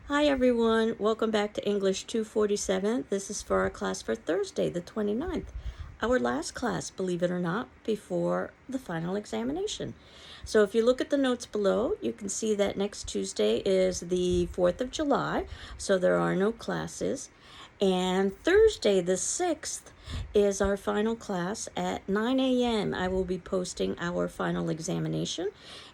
Hi everyone, welcome back to English 247. This is for our class for Thursday, the 29th. Our last class, believe it or not, before the final examination. So if you look at the notes below, you can see that next Tuesday is the 4th of July, so there are no classes. And Thursday, the 6th, is our final class at 9 a.m. I will be posting our final examination.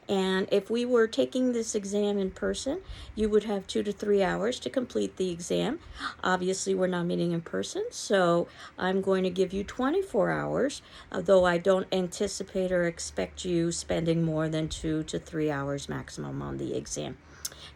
And if we were taking this exam in person, you would have 2 to 3 hours to complete the exam. Obviously, we're not meeting in person, so I'm going to give you 24 hours, though I don't anticipate or expect you spending more than 2 to 3 hours maximum on the exam.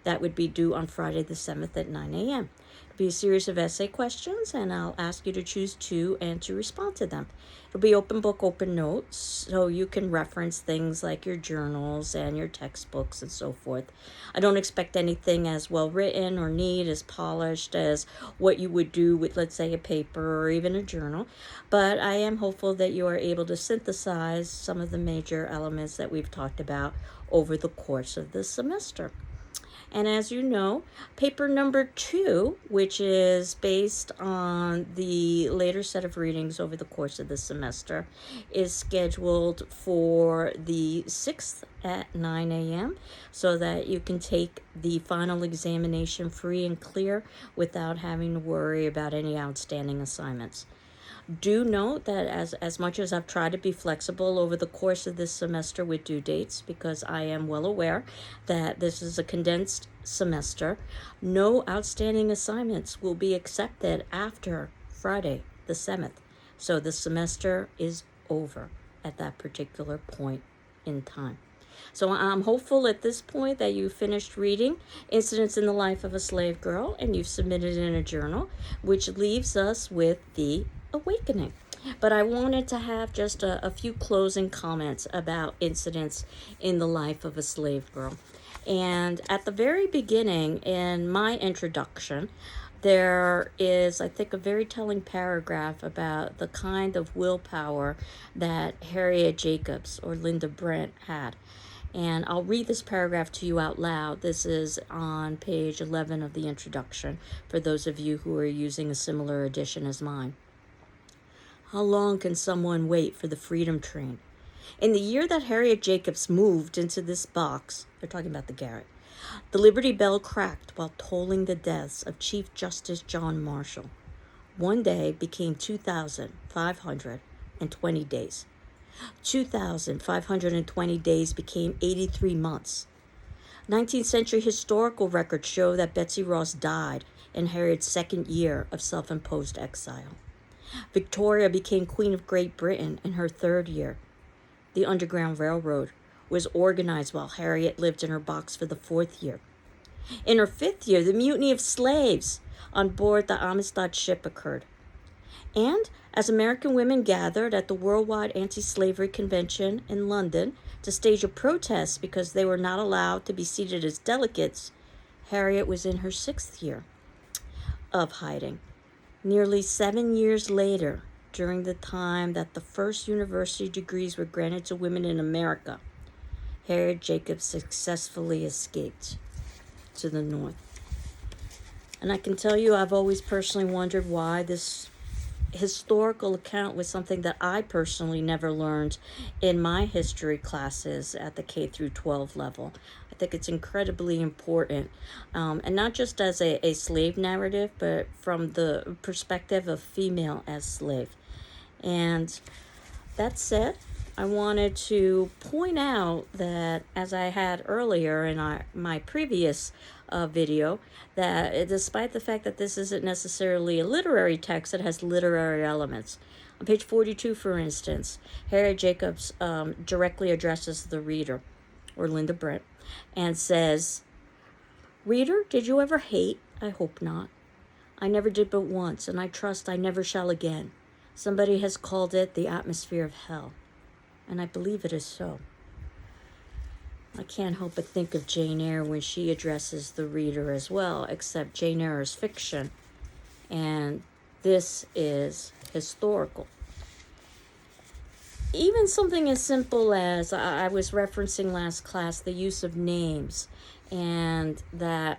That would be due on Friday the 7th at 9 a.m. It'll be a series of essay questions, and I'll ask you to choose two and to respond to them. It'll be open book, open notes, so you can reference things like your journals and your textbooks and so forth. I don't expect anything as well written or neat, as polished as what you would do with, let's say, a paper or even a journal, but I am hopeful that you are able to synthesize some of the major elements that we've talked about over the course of this semester. And as you know, paper number 2, which is based on the later set of readings over the course of the semester, is scheduled for the 6th at 9 a.m. so that you can take the final examination free and clear without having to worry about any outstanding assignments. Do note that as much as I've tried to be flexible over the course of this semester with due dates, because I am well aware that this is a condensed semester, no outstanding assignments will be accepted after Friday the 7th. So the semester is over at that particular point in time. So I'm hopeful at this point that you finished reading Incidents in the Life of a Slave Girl and you've submitted in a journal, which leaves us with The Awakening. But I wanted to have just a few closing comments about incidents in the life of a slave girl. And at the very beginning, in my introduction, there is, I think, a very telling paragraph about the kind of willpower that Harriet Jacobs or Linda Brent had. And I'll read this paragraph to you out loud. This is on page 11 of the introduction for those of you who are using a similar edition as mine. How long can someone wait for the freedom train? In the year that Harriet Jacobs moved into this box, they're talking about the garret, the Liberty Bell cracked while tolling the deaths of Chief Justice John Marshall. One day became 2,520 days. 2,520 days became 83 months. 19th century historical records show that Betsy Ross died in Harriet's second year of self-imposed exile. Victoria became Queen of Great Britain in her third year. The Underground Railroad was organized while Harriet lived in her box for the fourth year. In her fifth year, the mutiny of slaves on board the Amistad ship occurred. And as American women gathered at the Worldwide Anti-Slavery Convention in London to stage a protest because they were not allowed to be seated as delegates, Harriet was in her sixth year of hiding. Nearly 7 years later, during the time that the first university degrees were granted to women in America, Harriet Jacobs successfully escaped to the north. And I can tell you, I've always personally wondered why this historical account was something that I personally never learned in my history classes at the K through 12 level. I think it's incredibly important, and not just as a slave narrative, but from the perspective of female as slave. And that said, I wanted to point out that, as I had earlier in my previous video, that despite the fact that this isn't necessarily a literary text, it has literary elements. On page 42, for instance, Harriet Jacobs directly addresses the reader, or Linda Brent, and says, "Reader, did you ever hate? I hope not. I never did but once, and I trust I never shall again. Somebody has called it the atmosphere of hell, and I believe it is so." I can't help but think of Jane Eyre when she addresses the reader as well, except Jane Eyre is fiction, and this is historical. Even something as simple as, I was referencing last class, the use of names, and that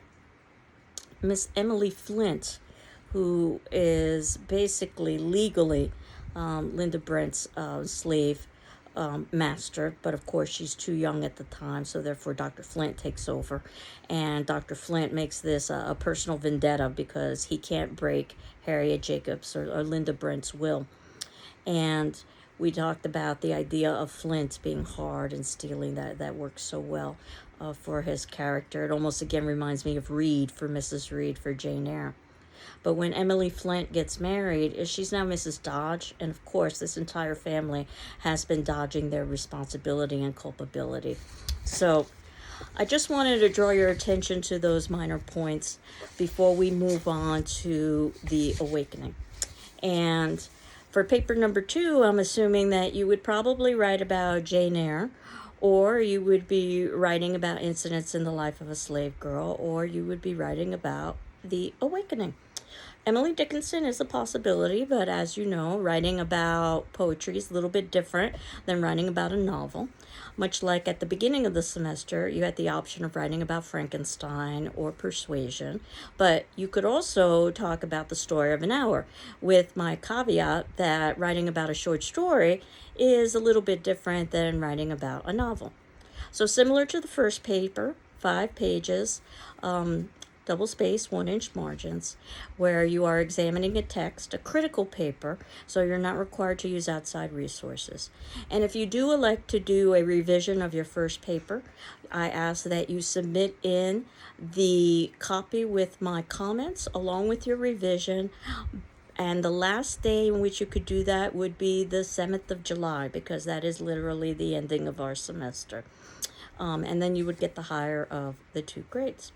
Miss Emily Flint, who is basically legally Linda Brent's slave master, but of course she's too young at the time, so therefore Dr. Flint takes over, and Dr. Flint makes this a personal vendetta because he can't break Harriet Jacobs or Linda Brent's will. And we talked about the idea of Flint being hard and stealing. That works so well for his character. It almost again reminds me of Reed for Mrs. Reed for Jane Eyre. But when Emily Flint gets married, she's now Mrs. Dodge, and of course this entire family has been dodging their responsibility and culpability. So I just wanted to draw your attention to those minor points before we move on to the awakening. And for paper number 2, I'm assuming that you would probably write about Jane Eyre, or you would be writing about incidents in the life of a slave girl, or you would be writing about the awakening. Emily Dickinson is a possibility, but as you know, writing about poetry is a little bit different than writing about a novel. Much like at the beginning of the semester, you had the option of writing about Frankenstein or Persuasion, but you could also talk about the story of an hour, with my caveat that writing about a short story is a little bit different than writing about a novel. So similar to the first paper, 5 pages, double space, 1-inch margins, where you are examining a text, a critical paper, so you're not required to use outside resources. And if you do elect to do a revision of your first paper, I ask that you submit in the copy with my comments along with your revision. And the last day in which you could do that would be the 7th of July, because that is literally the ending of our semester. And then you would get the higher of the 2 grades.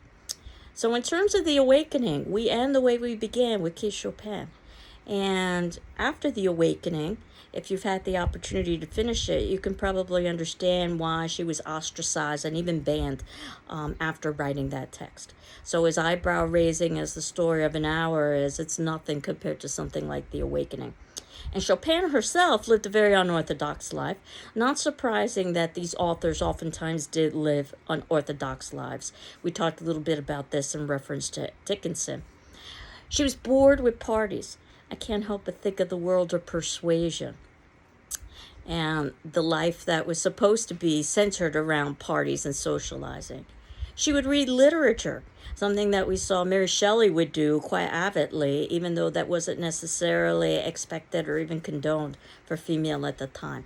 So in terms of the awakening, we end the way we began with Keith Chopin. And after the awakening, if you've had the opportunity to finish it, you can probably understand why she was ostracized and even banned after writing that text. So as eyebrow raising as the story of an hour is, it's nothing compared to something like the awakening. And Chopin herself lived a very unorthodox life. Not surprising that these authors oftentimes did live unorthodox lives. We talked a little bit about this in reference to Dickinson. She was bored with parties. I can't help but think of the world of Persuasion and the life that was supposed to be centered around parties and socializing. She would read literature, something that we saw Mary Shelley would do quite avidly, even though that wasn't necessarily expected or even condoned for female at the time.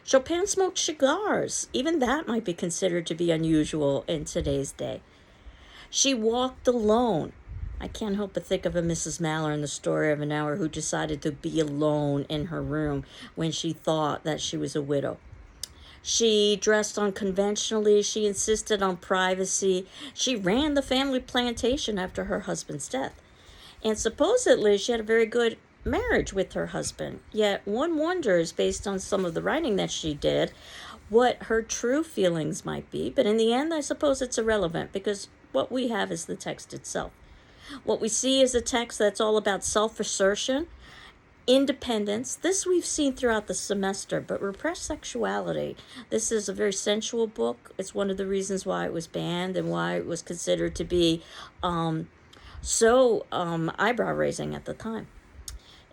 Chopin smoked cigars. Even that might be considered to be unusual in today's day. She walked alone. I can't help but think of a Mrs. Mallor in the story of an hour who decided to be alone in her room when she thought that she was a widow. She dressed unconventionally. She insisted on privacy. She ran the family plantation after her husband's death. And supposedly she had a very good marriage with her husband. Yet one wonders, based on some of the writing that she did, what her true feelings might be. But in the end, I suppose it's irrelevant because what we have is the text itself. What we see is a text that's all about self-assertion, independence. This we've seen throughout the semester, but repressed sexuality. This is a very sensual book. It's one of the reasons why it was banned and why it was considered to be so eyebrow-raising at the time.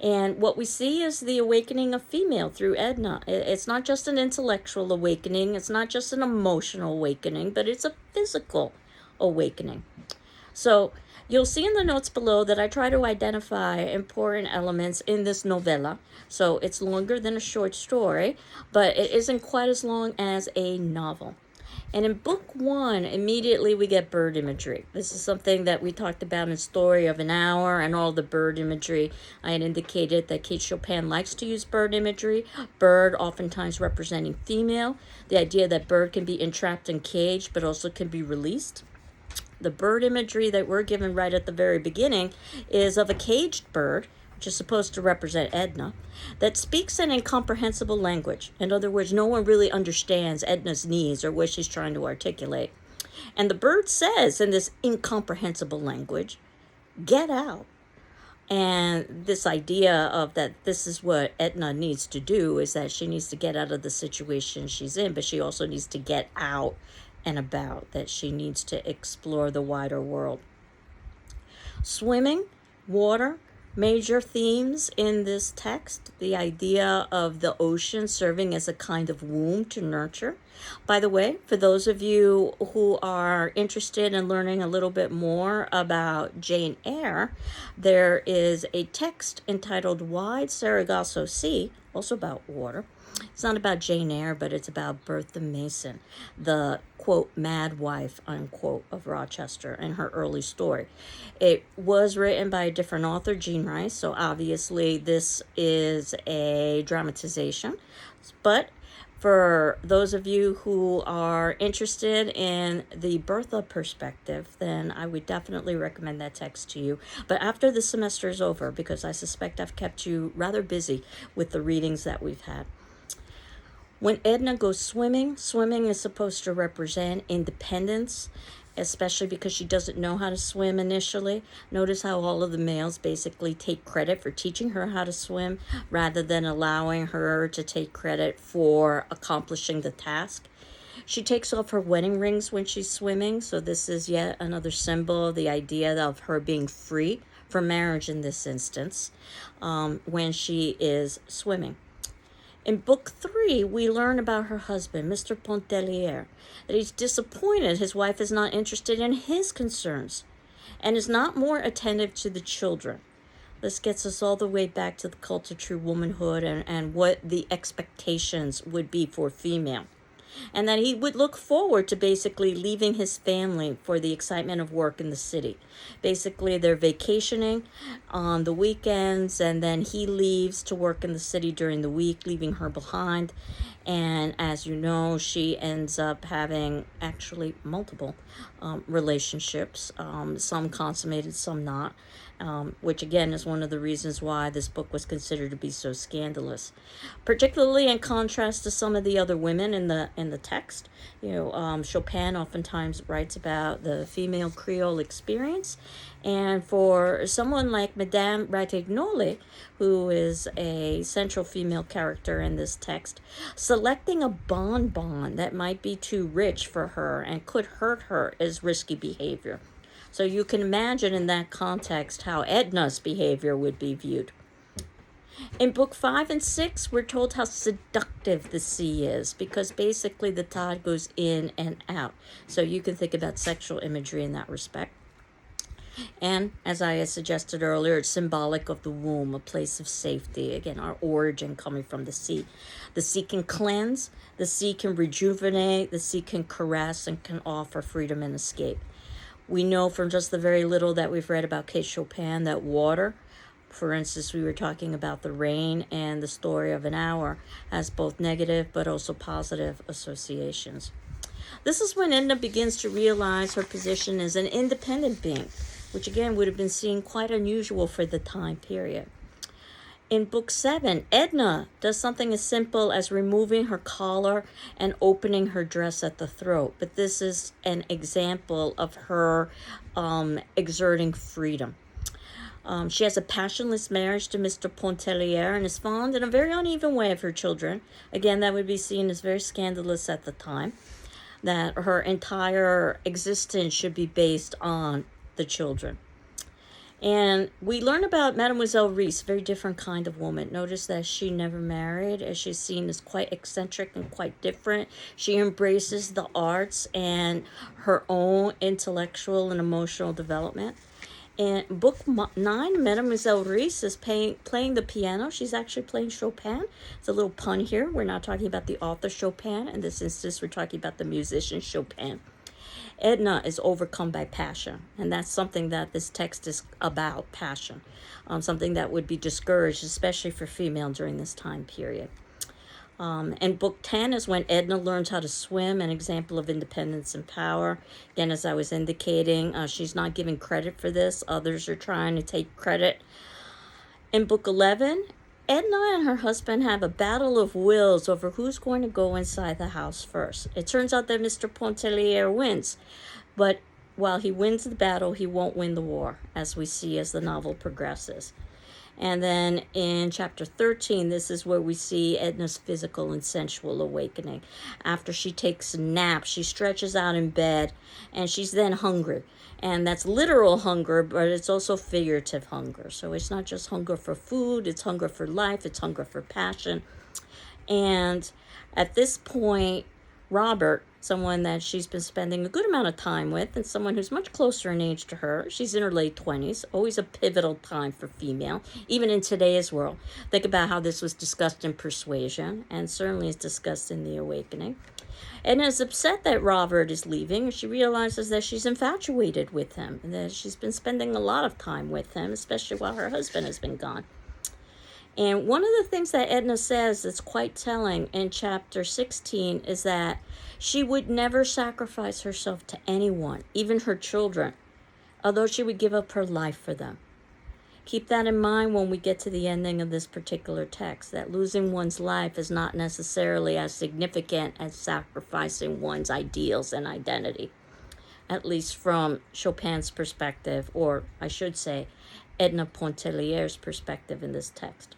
And what we see is the awakening of female through Edna. It's not just an intellectual awakening. It's not just an emotional awakening, but it's a physical awakening. So you'll see in the notes below that I try to identify important elements in this novella. So it's longer than a short story, but it isn't quite as long as a novel. And in book 1, immediately we get bird imagery. This is something that we talked about in Story of an Hour and all the bird imagery. I had indicated that Kate Chopin likes to use bird imagery. Bird oftentimes representing female. The idea that bird can be entrapped and caged, but also can be released. The bird imagery that we're given right at the very beginning is of a caged bird, which is supposed to represent Edna, that speaks an incomprehensible language. In other words, no one really understands Edna's needs or what she's trying to articulate. And the bird says in this incomprehensible language, "Get out." And this idea of that this is what Edna needs to do is that she needs to get out of the situation she's in, but she also needs to get out and about, that she needs to explore the wider world. Swimming, water, major themes in this text. The idea of the ocean serving as a kind of womb to nurture. By the way, for those of you who are interested in learning a little bit more about Jane Eyre, there is a text entitled Wide Sargasso Sea, also about water. It's not about Jane Eyre, but it's about Bertha Mason, the, quote, mad wife, unquote, of Rochester and her early story. It was written by a different author, Jean Rice, so obviously this is a dramatization. But for those of you who are interested in the Bertha perspective, then I would definitely recommend that text to you. But after the semester is over, because I suspect I've kept you rather busy with the readings that we've had. When Edna goes swimming, swimming is supposed to represent independence, especially because she doesn't know how to swim initially. Notice how all of the males basically take credit for teaching her how to swim rather than allowing her to take credit for accomplishing the task. She takes off her wedding rings when she's swimming, so this is yet another symbol of the idea of her being free from marriage in this instance when she is swimming. In book 3, we learn about her husband, Mr. Pontellier, that he's disappointed his wife is not interested in his concerns and is not more attentive to the children. This gets us all the way back to the cult of true womanhood and what the expectations would be for a female. And that he would look forward to basically leaving his family for the excitement of work in the city. Basically, they're vacationing on the weekends, and then he leaves to work in the city during the week, leaving her behind. And as you know, she ends up having actually multiple relationships, some consummated, some not. Which again is one of the reasons why this book was considered to be so scandalous, particularly in contrast to some of the other women in the text. Chopin oftentimes writes about the female Creole experience, and for someone like Madame Ratignolle, who is a central female character in this text, selecting a bonbon that might be too rich for her and could hurt her is risky behavior. So you can imagine in that context how Edna's behavior would be viewed. In book 5 and 6, we're told how seductive the sea is because basically the tide goes in and out. So you can think about sexual imagery in that respect. And as I had suggested earlier, it's symbolic of the womb, a place of safety. Again, our origin coming from the sea. The sea can cleanse, the sea can rejuvenate, the sea can caress, and can offer freedom and escape. We know from just the very little that we've read about Kate Chopin that water, for instance, we were talking about the rain and the story of an hour, has both negative but also positive associations. This is when Edna begins to realize her position as an independent being, which again would have been seen quite unusual for the time period. In book 7, Edna does something as simple as removing her collar and opening her dress at the throat. But this is an example of her exerting freedom. She has a passionless marriage to Mr. Pontellier and is fond in a very uneven way of her children. Again, that would be seen as very scandalous at the time, that her entire existence should be based on the children. And we learn about Mademoiselle Reisz, a very different kind of woman. Notice that she never married, as she's seen as quite eccentric and quite different. She embraces the arts and her own intellectual and emotional development. In book 9, Mademoiselle Reisz is playing the piano. She's actually playing Chopin. It's a little pun here. We're not talking about the author Chopin. In this instance, we're talking about the musician Chopin. Edna is overcome by passion, and that's something that this text is about, passion, something that would be discouraged, especially for female during this time period. And book 10 is when Edna learns how to swim, an example of independence and power. Again, as I was indicating, she's not given credit for this. Others are trying to take credit. In book 11, Edna and her husband have a battle of wills over who's going to go inside the house first. It turns out that Mr. Pontellier wins, but while he wins the battle, he won't win the war, as we see as the novel progresses. And then in chapter 13, this is where we see Edna's physical and sensual awakening. After she takes a nap, she stretches out in bed, and she's then hungry. And that's literal hunger, but it's also figurative hunger. So it's not just hunger for food, it's hunger for life, it's hunger for passion. And at this point, Robert, someone that she's been spending a good amount of time with, and someone who's much closer in age to her. She's in her late 20s, always a pivotal time for female, even in today's world. Think about how this was discussed in Persuasion, and certainly is discussed in The Awakening. And is upset that Robert is leaving. She realizes that she's infatuated with him, and that she's been spending a lot of time with him, especially while her husband has been gone. And one of the things that Edna says that's quite telling in chapter 16 is that she would never sacrifice herself to anyone, even her children, although she would give up her life for them. Keep that in mind when we get to the ending of this particular text, that losing one's life is not necessarily as significant as sacrificing one's ideals and identity, at least from Chopin's perspective, or I should say, Edna Pontelier's perspective in this text.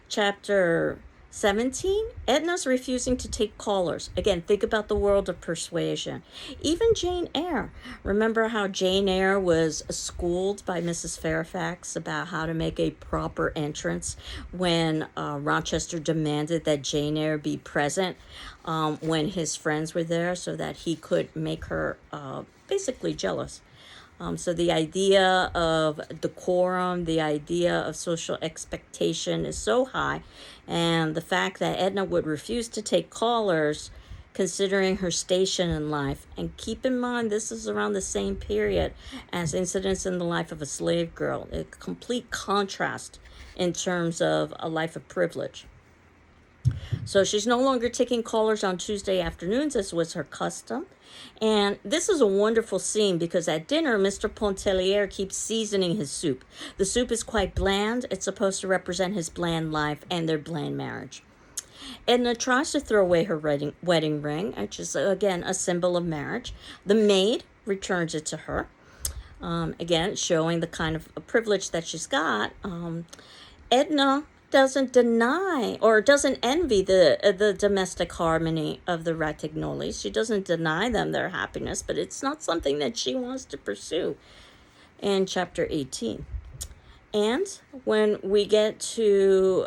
Chapter 17, Edna's refusing to take callers. Again, think about the world of Persuasion. Even Jane Eyre. Remember how Jane Eyre was schooled by Mrs. Fairfax about how to make a proper entrance when Rochester demanded that Jane Eyre be present when his friends were there so that he could make her basically jealous. So the idea of decorum, the idea of social expectation is so high. And the fact that Edna would refuse to take callers, considering her station in life. And keep in mind, this is around the same period as incidents in the life of a slave girl. A complete contrast in terms of a life of privilege. So she's no longer taking callers on Tuesday afternoons, as was her custom. And this is a wonderful scene because at dinner, Mr. Pontellier keeps seasoning his soup. The soup is quite bland. It's supposed to represent his bland life and their bland marriage. Edna tries to throw away her wedding ring, which is, again, a symbol of marriage. The maid returns it to her. Again, showing the kind of privilege that she's got. Edna doesn't deny or doesn't envy the domestic harmony of the Ratignollis. She doesn't deny them their happiness, but it's not something that she wants to pursue in chapter 18. And when we get to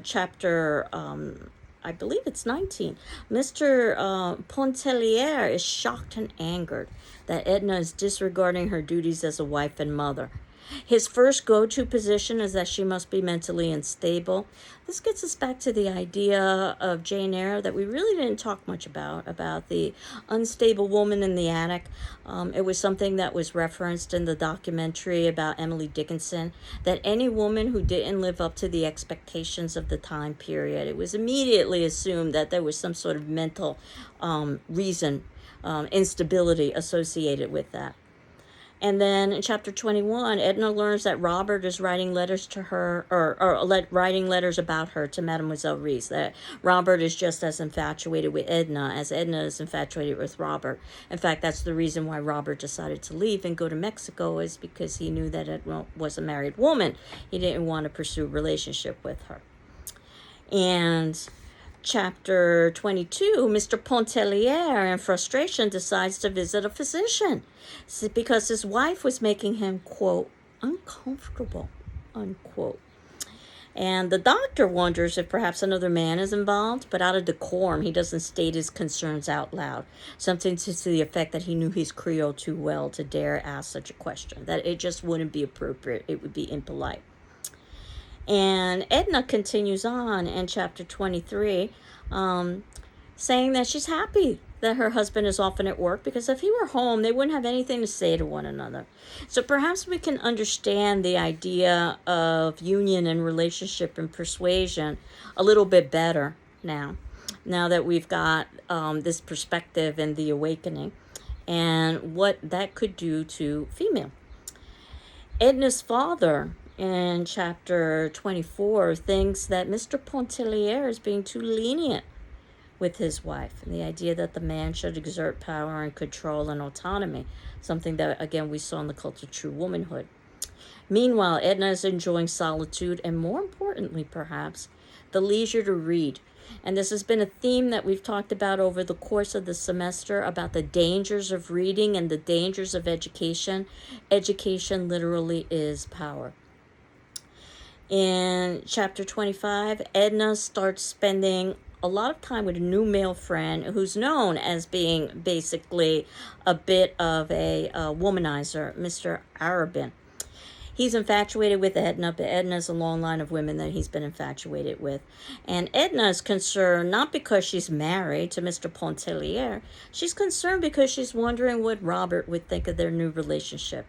chapter, I believe it's 19, Mr. Pontellier is shocked and angered that Edna is disregarding her duties as a wife and mother. His first go-to position is that she must be mentally unstable. This gets us back to the idea of Jane Eyre that we really didn't talk much about the unstable woman in the attic. It was something that was referenced in the documentary about Emily Dickinson, that any woman who didn't live up to the expectations of the time period, it was immediately assumed that there was some sort of mental reason, instability associated with that. And then in chapter 21, Edna learns that Robert is writing letters to her, or writing letters about her to Mademoiselle Reisz, that Robert is just as infatuated with Edna as Edna is infatuated with Robert. In fact, that's the reason why Robert decided to leave and go to Mexico, is because he knew that Edna was a married woman. He didn't want to pursue a relationship with her. And chapter 22, Mr. Pontellier, in frustration, decides to visit a physician because his wife was making him, quote, uncomfortable, unquote. And the doctor wonders if perhaps another man is involved, but out of decorum, he doesn't state his concerns out loud. Something to the effect that he knew his Creole too well to dare ask such a question, that it just wouldn't be appropriate. It would be impolite. And Edna continues on in chapter 23, saying that she's happy that her husband is often at work, because if he were home, they wouldn't have anything to say to one another. So perhaps we can understand the idea of union and relationship and Persuasion a little bit better now that we've got this perspective in The Awakening and what that could do to female. Edna's father, in chapter 24, thinks that Mr. Pontellier is being too lenient with his wife, and the idea that the man should exert power and control and autonomy, something that, again, we saw in The Cult of True Womanhood. Meanwhile, Edna is enjoying solitude and, more importantly, perhaps, the leisure to read. And this has been a theme that we've talked about over the course of the semester about the dangers of reading and the dangers of education. Education literally is power. In chapter 25, Edna starts spending a lot of time with a new male friend who's known as being basically a bit of a womanizer, Mr. Arobin. He's infatuated with Edna, but Edna's a long line of women that he's been infatuated with. And Edna's concerned not because she's married to Mr. Pontellier. She's concerned because she's wondering what Robert would think of their new relationship.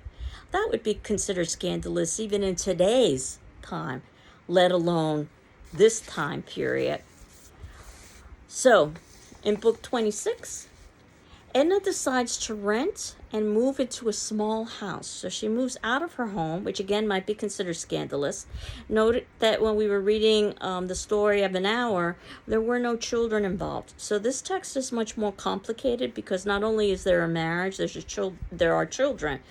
That would be considered scandalous even in today's time, let alone this time period. So, in book 26, Edna decides to rent and move into a small house. So she moves out of her home, which again might be considered scandalous. Note that when we were reading the story of An Hour, there were no children involved. So this text is much more complicated because not only is there a marriage, there are children.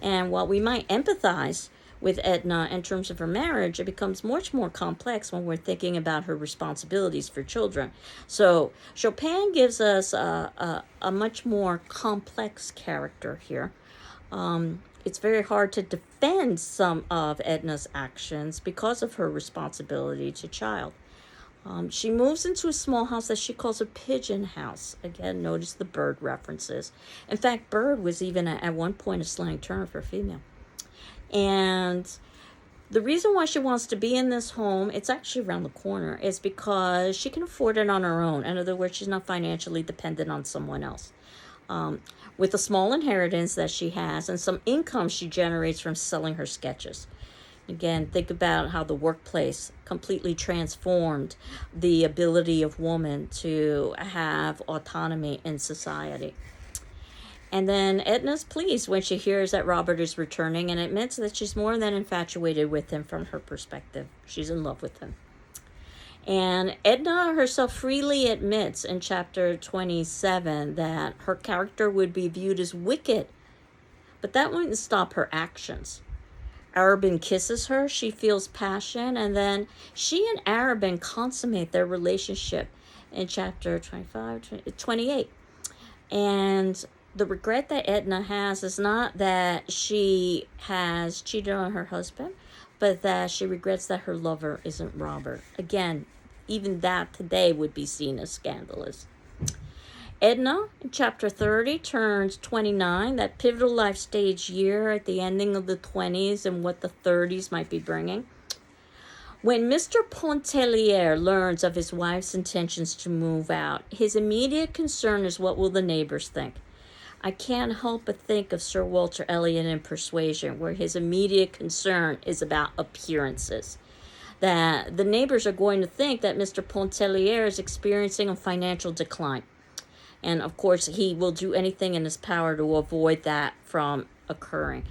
And while we might empathize with Edna in terms of her marriage, it becomes much more complex when we're thinking about her responsibilities for children. So Chopin gives us a much more complex character here. It's very hard to defend some of Edna's actions because of her responsibility to child. She moves into a small house that she calls a pigeon house. Again, notice the bird references. In fact, bird was even at one point a slang term for female. And the reason why she wants to be in this home, it's actually around the corner, is because she can afford it on her own. In other words, she's not financially dependent on someone else. With a small inheritance that she has and some income she generates from selling her sketches. Again, think about how the workplace completely transformed the ability of women to have autonomy in society. And then Edna's pleased when she hears that Robert is returning and admits that she's more than infatuated with him from her perspective. She's in love with him. And Edna herself freely admits in chapter 27 that her character would be viewed as wicked, but that wouldn't stop her actions. Arobin kisses her, she feels passion, and then she and Arobin consummate their relationship in chapter 28. And the regret that Edna has is not that she has cheated on her husband, but that she regrets that her lover isn't Robert. Again, even that today would be seen as scandalous. Edna, in chapter 30, turns 29, that pivotal life stage year at the ending of the 20s and what the 30s might be bringing. When Mr. Pontellier learns of his wife's intentions to move out, his immediate concern is what will the neighbors think. I can't help but think of Sir Walter Elliot in Persuasion, where his immediate concern is about appearances. That the neighbors are going to think that Mr. Pontellier is experiencing a financial decline. And of course, he will do anything in his power to avoid that from occurring.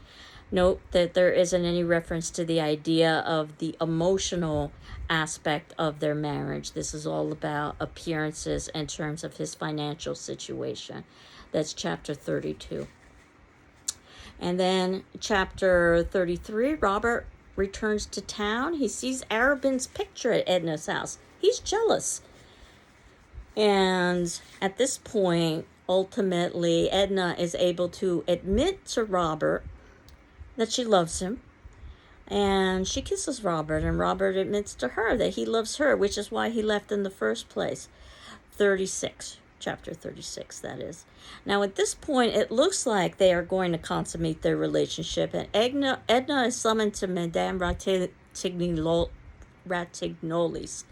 Note that there isn't any reference to the idea of the emotional aspect of their marriage. This is all about appearances in terms of his financial situation. That's chapter 32. And then chapter 33, Robert returns to town. He sees Arobin's picture at Edna's house. He's jealous. And at this point, ultimately, Edna is able to admit to Robert that she loves him. And she kisses Robert, and Robert admits to her that he loves her, which is why he left in the first place. 36, chapter 36, that is. Now, at this point, it looks like they are going to consummate their relationship, and Edna is summoned to Madame Ratignolle's.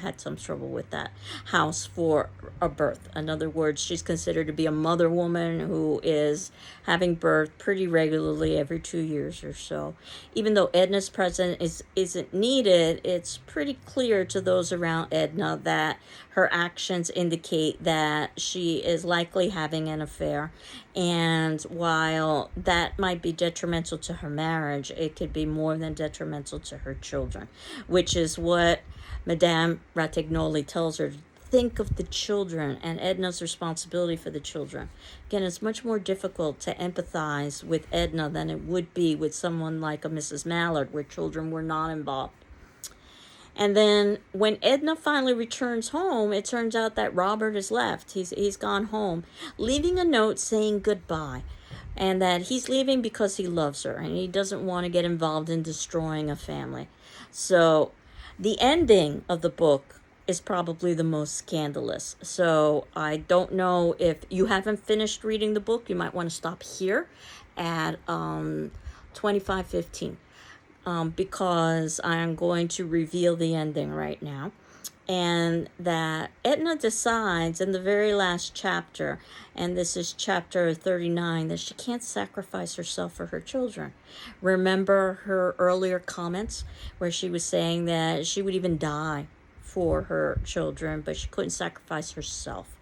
Had some trouble with that house for a birth. In other words, she's considered to be a mother woman who is having birth pretty regularly every 2 years or so. Even though Edna's presence isn't needed, it's pretty clear to those around Edna that her actions indicate that she is likely having an affair. And while that might be detrimental to her marriage, it could be more than detrimental to her children, which is what Madame Ratignolle tells her to think of the children and Edna's responsibility for the children. Again, it's much more difficult to empathize with Edna than it would be with someone like a Mrs. Mallard, where children were not involved. And then when Edna finally returns home, it turns out that Robert is left. He's gone home, leaving a note saying goodbye, and that he's leaving because he loves her and he doesn't want to get involved in destroying a family. So the ending of the book is probably the most scandalous. So I don't know, if you haven't finished reading the book, you might want to stop here at 25:15. Because I'm going to reveal the ending right now. And that Edna decides in the very last chapter, and this is chapter 39, that she can't sacrifice herself for her children. Remember her earlier comments where she was saying that she would even die for her children, but she couldn't sacrifice herself.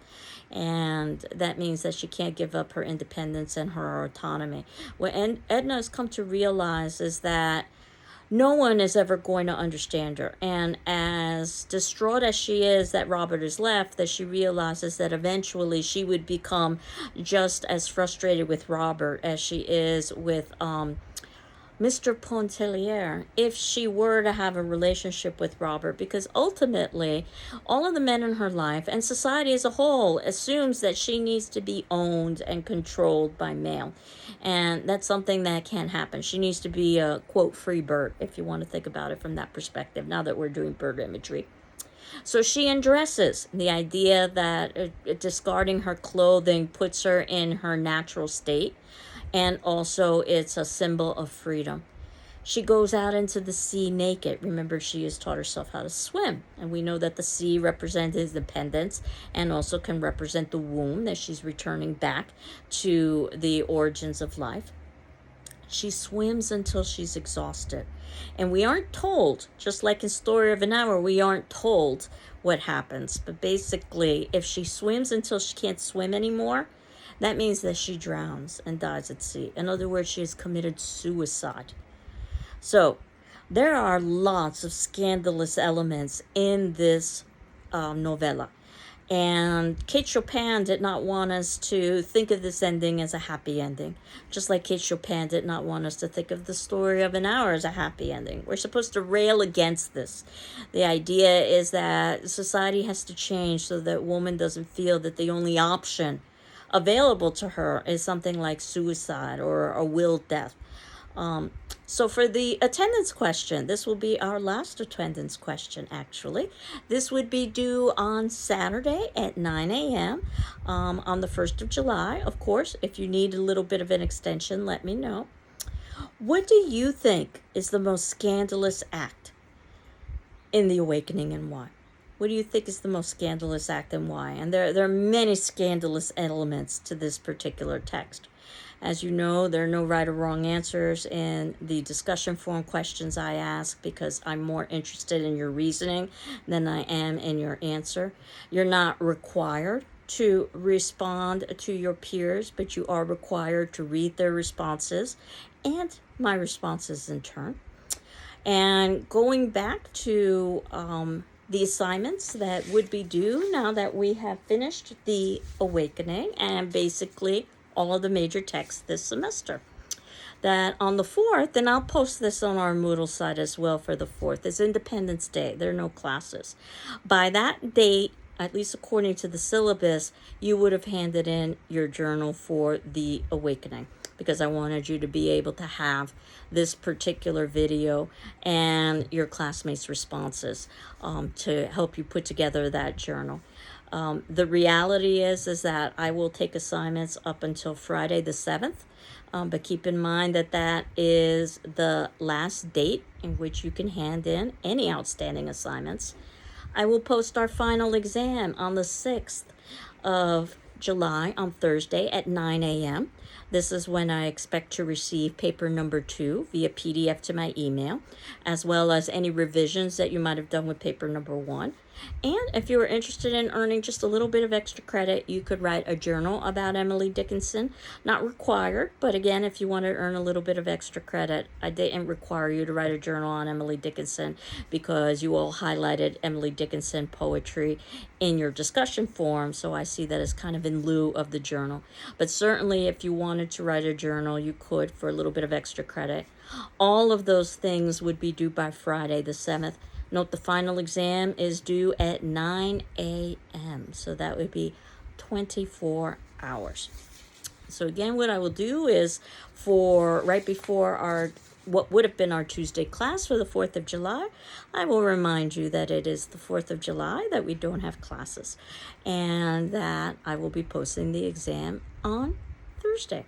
And that means that she can't give up her independence and her autonomy. What Edna has come to realize is that no one is ever going to understand her. And as distraught as she is that Robert is left, that she realizes that eventually she would become just as frustrated with Robert as she is with Mr. Pontellier if she were to have a relationship with Robert, because ultimately all of the men in her life and society as a whole assumes that she needs to be owned and controlled by male, and that's something that can't happen. She needs to be a quote free bird, if you want to think about it from that perspective, now that we're doing bird imagery. So she undresses. The idea that discarding her clothing puts her in her natural state, and also it's a symbol of freedom. She goes out into the sea naked. Remember, she has taught herself how to swim, and we know that the sea represents independence and also can represent the womb, that she's returning back to the origins of life. She swims until she's exhausted. And we aren't told, just like in Story of an Hour, we aren't told what happens. But basically, if she swims until she can't swim anymore, that means that she drowns and dies at sea. In other words, she has committed suicide. So there are lots of scandalous elements in this novella. And Kate Chopin did not want us to think of this ending as a happy ending. Just like Kate Chopin did not want us to think of the Story of an Hour as a happy ending. We're supposed to rail against this. The idea is that society has to change so that woman doesn't feel that the only option available to her is something like suicide or a willed death. So for the attendance question, this will be our last attendance question, actually. This would be due on Saturday at 9 a.m. On the 1st of July. Of course, if you need a little bit of an extension, let me know. What do you think is the most scandalous act in The Awakening, and why? What do you think is the most scandalous act and why? And there are many scandalous elements to this particular text. As you know, there are no right or wrong answers in the discussion forum questions I ask, because I'm more interested in your reasoning than I am in your answer. You're not required to respond to your peers, but you are required to read their responses and my responses in turn. And going back to the assignments that would be due now that we have finished The Awakening and basically all of the major texts this semester. That on the 4th, and I'll post this on our Moodle site as well for the 4th, is Independence Day. There are no classes. By that date, at least according to the syllabus, you would have handed in your journal for The Awakening, because I wanted you to be able to have this particular video and your classmates' responses to help you put together that journal. The reality is that I will take assignments up until Friday the 7th, but keep in mind that that is the last date in which you can hand in any outstanding assignments. I will post our final exam on the 6th of July on Thursday at 9 a.m. This is when I expect to receive paper number 2 via PDF to my email, as well as any revisions that you might have done with paper number 1. And if you were interested in earning just a little bit of extra credit, you could write a journal about Emily Dickinson. Not required, but again, if you want to earn a little bit of extra credit, I didn't require you to write a journal on Emily Dickinson because you all highlighted Emily Dickinson poetry in your discussion form, so I see that as kind of in lieu of the journal. But certainly, if you wanted to write a journal, you could for a little bit of extra credit. All of those things would be due by Friday the 7th. Note the final exam is due at 9 a.m. So that would be 24 hours. So again, what I will do is for right before our what would have been our Tuesday class for the 4th of July, I will remind you that it is the 4th of July, that we don't have classes, and that I will be posting the exam on Thursday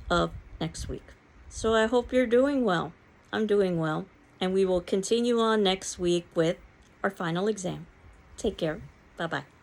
of next week. So I hope you're doing well. I'm doing well. And we will continue on next week with our final exam. Take care. Bye-bye.